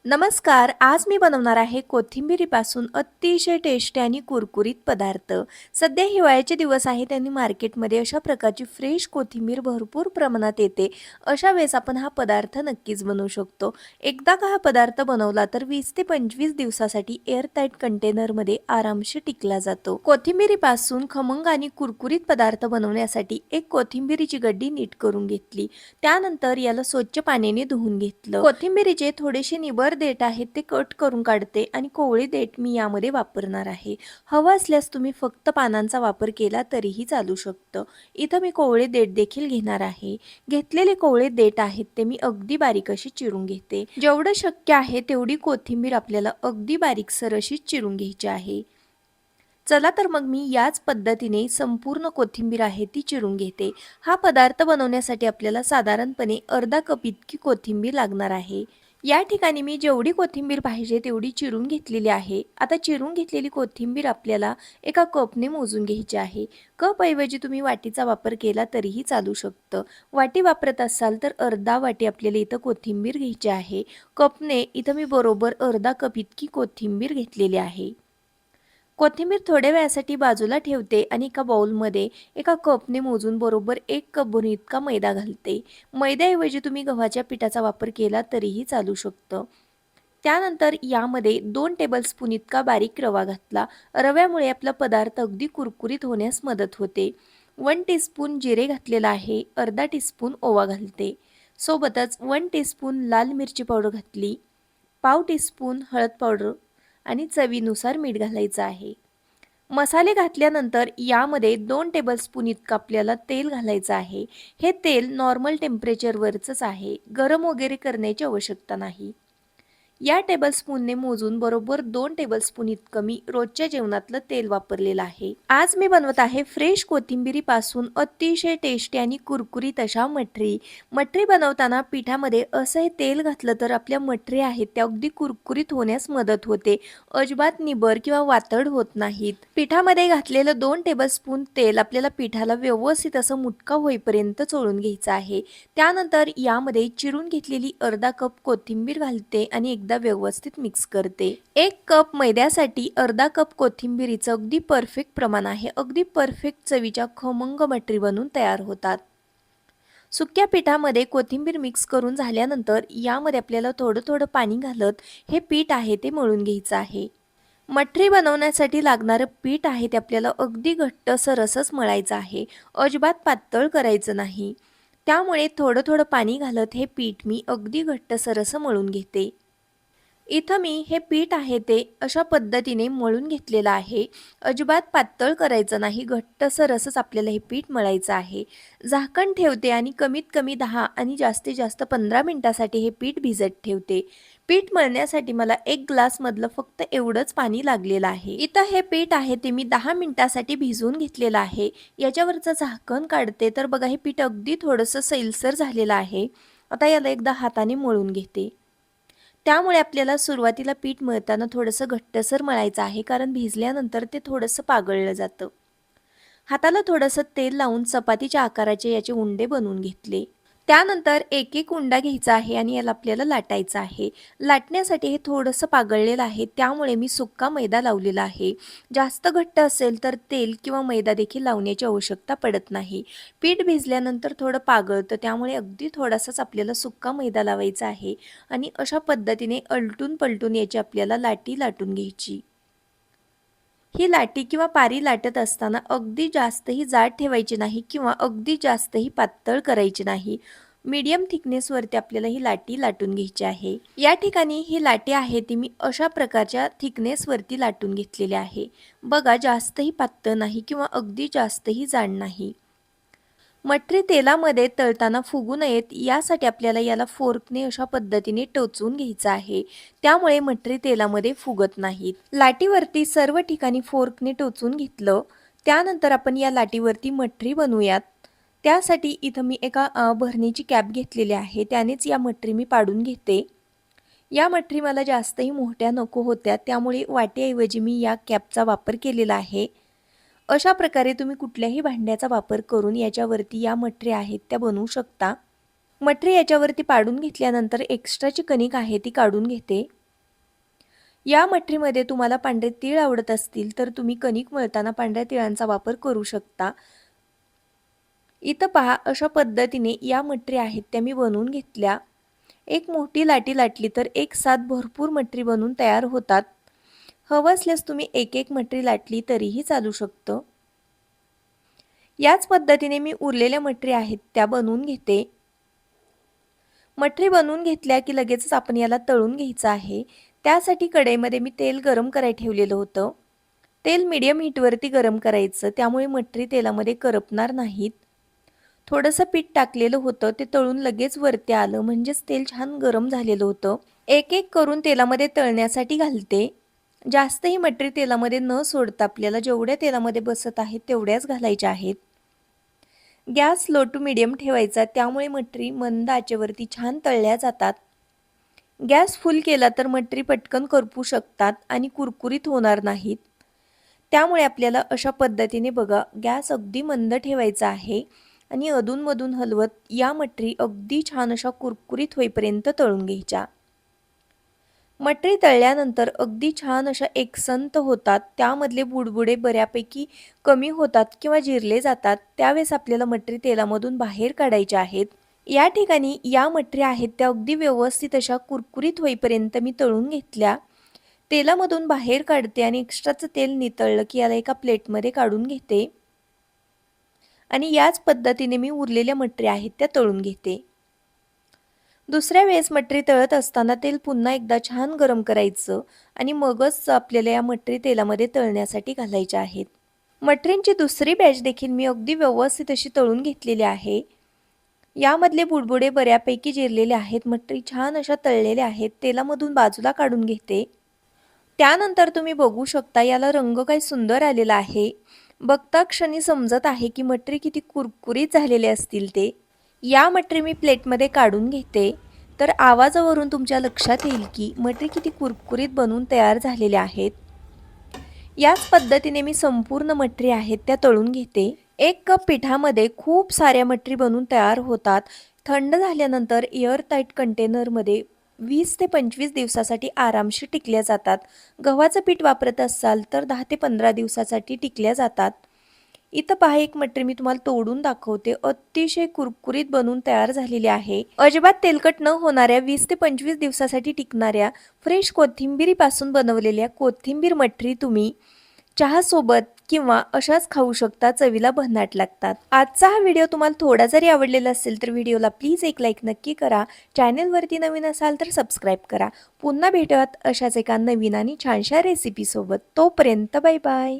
नमस्कार. आज मी बनवणार आहे कोथिंबिरीपासून अतिशय टेस्टी आणि कुरकुरीत पदार्थ. सध्या हिवाळ्याचे दिवस आहेत आणि मार्केटमध्ये अशा प्रकारची फ्रेश कोथिंबीर भरपूर प्रमाणात येते. अशा वेळेस आपण हा पदार्थ नक्कीच बनवू शकतो. एकदा का हा पदार्थ बनवला तर 20 ते 25 दिवसासाठी एअरटाईट कंटेनरमध्ये आरामशीर टिकला जातो. कोथिंबिरीपासून खमंग आणि कुरकुरीत पदार्थ बनवण्यासाठी एक कोथिंबिरीची गड्डी नीट करून घेतली. त्यानंतर याला स्वच्छ पाण्याने धुवून घेतलं. कोथिंबिरीचे थोडेसे निबर देठ आहेत ते कट करून काढते आणि कोवळी देठ मी यामध्ये वापरणार आहे. हवं असल्यास तुम्ही फक्त पानांचा वापर केला तरीही चालू शकतं. इथं मी कोवळे देठ देखील घेणार आहे. घेतलेले कोवळे देठ आहेत ते मी अगदी बारीक अशी चिरून घेते. जेवढं शक्य आहे तेवढी कोथिंबीर आपल्याला अगदी बारीकसर अशी चिरून घ्यायची आहे. चला तर मग मी याच पद्धतीने संपूर्ण कोथिंबीर आहे ती चिरून घेते. हा पदार्थ बनवण्यासाठी आपल्याला साधारणपणे अर्धा कप इतकी कोथिंबीर लागणार आहे. या ठिकाणी मी जेवढी कोथिंबीर पाहिजे तेवढी चिरून घेतलेली आहे. आता चिरून घेतलेली कोथिंबीर आपल्याला एका कपने मोजून घ्यायची आहे. कप ऐवजी तुम्ही वाटीचा वापर केला तरीही चालू शकतं. वाटी वापरत असाल तर अर्धा वाटी आपल्याला इथं कोथिंबीर घ्यायची आहे. कपने इथं मी बरोबर अर्धा कप इतकी कोथिंबीर घेतलेली आहे. कोथिंबीर थोड्या वेळासाठी बाजूला ठेवते आणि एका बाउलमध्ये एका कपने मोजून बरोबर 1 कप भरून इतका मैदा घालते. मैद्याऐवजी तुम्ही गव्हाच्या पिठाचा वापर केला तरीही चालू शकतं. त्यानंतर यामध्ये 2 टेबलस्पून इतका बारीक रवा घातला. रव्यामुळे आपला पदार्थ अगदी कुरकुरीत होण्यास मदत होते. 1 टीस्पून जिरे घातलेला आहे. अर्धा टीस्पून ओवा घालते. सोबतच 1 टीस्पून लाल मिरची पावडर घातली. पाव टीस्पून हळद पावडर आणि चवीनुसार मीठ घालायचं आहे. मसाले घातल्यानंतर यामध्ये 2 टेबलस्पून इतकं आपल्याला तेल घालायचं आहे. हे तेल नॉर्मल टेम्परेचरवरचंच आहे. गरम वगैरे करण्याची आवश्यकता नाही. या टेबलस्पूनने मोजून बरोबर 2 टेबलस्पून इतकं मी रोजच्या जेवणातलं तेल वापरलेलं आहे. आज मी बनवत आहे फ्रेश कोथिंबिरीपासून अतिशय टेस्टी आणि कुरकुरीत अशा मठरी. मठरी बनवताना पिठामध्ये असं हे तेल घातलं तर आपल्या मठरी आहेत त्या अगदी कुरकुरीत होण्यास मदत होते. अजिबात निबर किंवा वातड होत नाहीत. पिठामध्ये घातलेलं 2 टेबलस्पून तेल आपल्याला पिठाला व्यवस्थित असं मुटका होईपर्यंत चोळून घ्यायचं आहे. त्यानंतर यामध्ये चिरून घेतलेली अर्धा कप कोथिंबीर घालते आणि एकदा व्यवस्थित मिक्स करते. 1 कप मैद्यासाठी अर्धा कप कोथिंबीरीचं अगदी परफेक्ट प्रमाण आहे. अगदी परफेक्ट चवीच्या खमंग मटरी बनून तयार होतात. सुक्या पिठामध्ये कोथिंबीर मिक्स करून झाल्यानंतर यामध्ये आपल्याला थोडं थोडं पाणी घालत हे पीठ आहे ते मळून घ्यायचं आहे. मठरी बनवण्यासाठी लागणारं पीठ आहे ते आपल्याला अगदी घट्टसर असंच मळायचं आहे. अजिबात पातळ करायचं नाही. त्यामुळे थोडं थोडं पाणी घालत हे पीठ मी अगदी घट्टसर असं मळून घेते. इथं मी हे पीठ आहे ते अशा पद्धतीने मळून घेतलेलं आहे. अजिबात पातळ करायचं नाही. घट्टसर असंच आपल्याला हे पीठ मळायचं आहे. झाकण ठेवते आणि कमीत कमी 10 आणि जास्तीत जास्त 15 मिनिटासाठी हे पीठ भिजत ठेवते. पीठ मळण्यासाठी मला 1 ग्लासमधलं फक्त एवढंच पाणी लागलेलं आहे. इथं हे पीठ आहे ते मी 10 मिनिटासाठी भिजवून घेतलेलं आहे. याच्यावरचं झाकण काढते तर बघा हे पीठ अगदी थोडंसं सैलसर झालेलं आहे. आता याला एकदा हाताने मळून घेते. त्यामुळे आपल्याला सुरुवातीला पीठ मळताना थोडंसं घट्टसर मळायचं आहे कारण भिजल्यानंतर ते थोडंसं पागळलं जातं. हाताला थोडंसं तेल लावून चपातीच्या आकाराचे याचे उंडे बनवून घेतले. त्यानंतर एक एक उंडा घ्यायचा आहे आणि याला आपल्याला लाटायचं आहे. लाटण्यासाठी हे थोडंसं पागळलेलं आहे त्यामुळे मी सुक्का मैदा लावलेला आहे. जास्त घट्ट असेल तर तेल किंवा मैदा देखील लावण्याची आवश्यकता पडत नाही. पीठ भिजल्यानंतर थोडं पागळतं त्यामुळे अगदी थोडासाच आपल्याला सुक्का मैदा लावायचा आहे आणि अशा पद्धतीने अलटून पलटून याची आपल्याला लाटी लाटून घ्यायची. ही लाटी किंवा पारी लाटत असताना अगदी जास्तही जाड ठेवायची नाही किंवा अगदी जास्तही पातळ करायची नाही. मीडियम थिकनेसवरती आपल्याला ही लाटी लाटून घ्यायची आहे. या ठिकाणी ही लाटी आहे ती मी अशा प्रकारच्या थिकनेसवरती लाटून घेतलेली आहे. बघा जास्तही पातळ नाही किंवा अगदी जास्तही जाड नाही. मटरी तेलामध्ये तळताना फुगू नयेत यासाठी आपल्याला याला फोर्कने अशा पद्धतीने टोचून घ्यायचं आहे. त्यामुळे मटरी तेलामध्ये फुगत नाहीत. लाटीवरती सर्व ठिकाणी फोर्कने टोचून घेतलं. त्यानंतर आपण या लाटीवरती मटरी बनवूयात. त्यासाठी इथं मी एका भरणीची कॅप घेतलेली आहे. त्यानेच या मटरी मी पाडून घेते. या मटरी मला जास्तही मोठ्या नको होत्या त्यामुळे वाटीऐवजी मी या कॅपचा वापर केलेला आहे. अशा प्रकारे तुम्ही कुठल्याही भांड्याचा वापर करून याच्यावरती या मटरी आहेत त्या बनवू शकता. मटरी याच्यावरती पाडून घेतल्यानंतर एक्स्ट्राची कणिक आहे ती काढून घेते. या मटरीमध्ये तुम्हाला पांढरे तीळ आवडत असतील तर तुम्ही कणिक मळताना पांढऱ्या तिळांचा वापर करू शकता. इथं पहा, अशा पद्धतीने या मटरी आहेत त्या मी बनवून घेतल्या. एक मोठी लाटी लाटली तर एक साथ भरपूर मटरी बनवून तयार होतात. हवं असल्यास तुम्ही एक एक मटरी लाटली तरीही चालू शकतं. याच पद्धतीने मी उरलेल्या मटरी आहेत त्या बनवून घेते. मटरी बनवून घेतल्या की लगेचच आपण याला तळून घ्यायचं आहे. त्यासाठी कढईमध्ये मी तेल गरम करायला ठेवलेलं होतं. तेल मीडियम हीटवरती गरम करायचं, त्यामुळे मटरी तेलामध्ये करपणार नाहीत. थोडंसं पीठ टाकलेलं होतं, ते तळून लगेच वरती आलं, म्हणजेच तेल छान गरम झालेलं होतं. एक एक करून तेलामध्ये तळण्यासाठी घालते. जास्तही मटरी तेलामध्ये न सोडता आपल्याला जेवढ्या तेलामध्ये बसत आहेत तेवढ्याच घालायच्या आहेत. गॅस लो टू मीडियम ठेवायचा, त्यामुळे मटरी मंद आचेवरती छान तळल्या जातात. गॅस फुल केला तर मटरी पटकन करपू शकतात आणि कुरकुरीत होणार नाहीत. त्यामुळे आपल्याला अशा पद्धतीने बघा, गॅस अगदी मंद ठेवायचा आहे आणि अधूनमधून हलवत या मटरी अगदी छान अशा कुरकुरीत होईपर्यंत तळून घ्यायच्या. मटरी तळल्यानंतर अगदी छान अशा एकसंत होतात. त्यामधले बुडबुडे बऱ्यापैकी कमी होतात किंवा जिरले जातात. त्यावेळेस आपल्याला मटरी तेलामधून बाहेर काढायच्या आहेत. या ठिकाणी या मटरी आहेत त्या अगदी व्यवस्थित अशा कुरकुरीत होईपर्यंत मी तळून घेतल्या. तेलामधून बाहेर काढते आणि एक्स्ट्राचं तेल नितळलं की याला एका प्लेटमध्ये काढून घेते आणि याच पद्धतीने मी उरलेल्या मटरी आहेत त्या तळून घेते. दुसऱ्या वेळेस मटरी तळत असताना तेल पुन्हा एकदा छान गरम करायचं आणि मगच आपल्याला या मटरी तेलामध्ये तळण्यासाठी घालायच्या आहेत. मटरींची दुसरी बॅच देखील मी अगदी व्यवस्थित अशी तळून घेतलेली आहे. यामधले बुडबुडे बऱ्यापैकी जिरलेले आहेत. मटरी छान अशा तळलेल्या आहेत. तेलामधून बाजूला काढून घेते. त्यानंतर तुम्ही बघू शकता याला रंग काय सुंदर आलेला आहे. बघता क्षणी समजत आहे की मटरी किती कुरकुरीत झालेले असतील ते. या मटरी मी प्लेटमध्ये काढून घेते. तर आवाजावरून तुमच्या लक्षात येईल की मटरी किती कुरकुरीत बनवून तयार झालेल्या आहेत. याच पद्धतीने मी संपूर्ण मटरी आहेत त्या तळून घेते. 1 कप पिठामध्ये खूप साऱ्या मटरी बनवून तयार होतात. थंड झाल्यानंतर एअरटाईट कंटेनरमध्ये 20 ते 25 दिवसासाठी आरामशीर टिकल्या जातात. गव्हाचं पीठ वापरत असाल तर 10 ते 15 दिवसासाठी टिकल्या जातात. इथं पहा, एक मटरी मी तुम्हाला तोडून दाखवते. अतिशय कुरकुरीत बनवून तयार झालेली आहे. अजिबात तेलकट न होणाऱ्या 20 ते 25 दिवसासाठी टिकणाऱ्या फ्रेश कोथिंबीरीपासून बनवलेल्या कोथिंबीर मटरी तुम्ही चहासोबत किंवा अशाच खाऊ शकता. चवीला भन्नाट लागतात. आजचा हा व्हिडिओ तुम्हाला थोडा जरी आवडलेला असेल तर व्हिडिओला प्लीज एक लाईक नक्की करा. चॅनलवरती नवीन असाल तर सबस्क्राईब करा. पुन्हा भेटूयात अशाच एका नवीन आणि छानशा रेसिपीसोबत. तोपर्यंत बाय बाय.